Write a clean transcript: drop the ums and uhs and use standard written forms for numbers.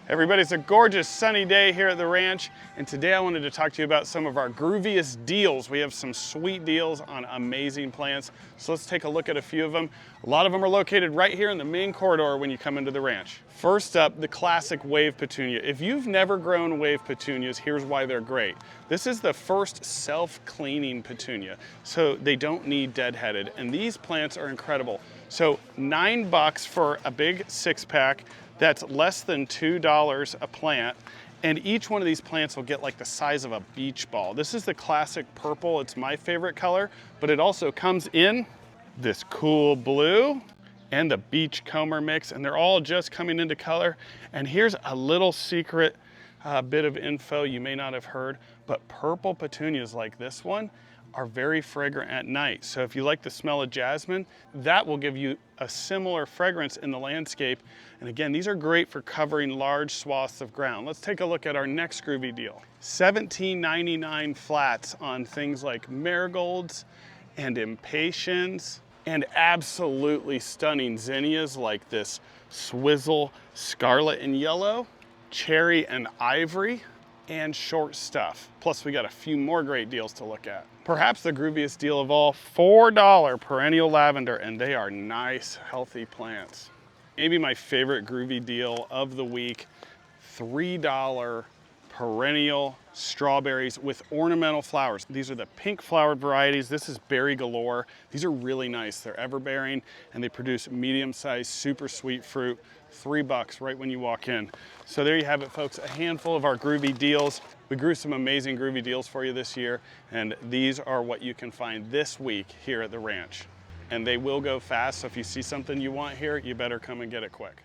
Everybody, it's a gorgeous sunny day here at the ranch, and today I wanted to talk to you about some of our grooviest deals. We have some sweet deals on amazing plants, so let's take a look at a few of them. A lot of them are located right here in the main corridor when you come into the ranch. First up, the classic wave petunia. If you've never grown wave petunias, here's why they're great. This is the first self-cleaning petunia, so they don't need deadheaded, and these plants are incredible. So $9 for a big 6-pack. That's less than $2 a plant, and each one of these plants will get like the size of a beach ball. This is the classic purple. It's my favorite color, but it also comes in this cool blue and the beachcomber mix, and they're all just coming into color. And here's a little secret bit of info you may not have heard, but purple petunias like this one are very fragrant at night. So if you like the smell of jasmine, that will give you a similar fragrance in the landscape. And again, these are great for covering large swaths of ground. Let's take a look at our next groovy deal. $17.99 flats on things like marigolds and impatiens, and absolutely stunning zinnias like this swizzle scarlet and yellow, cherry and ivory, and short stuff. Plus we got a few more great deals to look at. Perhaps the grooviest deal of all, $4 perennial lavender, and they are nice, healthy plants. Maybe my favorite groovy deal of the week, $3 perennial strawberries with ornamental flowers. These are the pink flowered varieties. This is berry galore. These are really nice. They're everbearing and they produce medium-sized, super sweet fruit. $3 right when you walk in. So there you have it, folks, a handful of our groovy deals. We grew some amazing groovy deals for you this year, and these are what you can find this week here at the ranch. And they will go fast, so if you see something you want here, you better come and get it quick.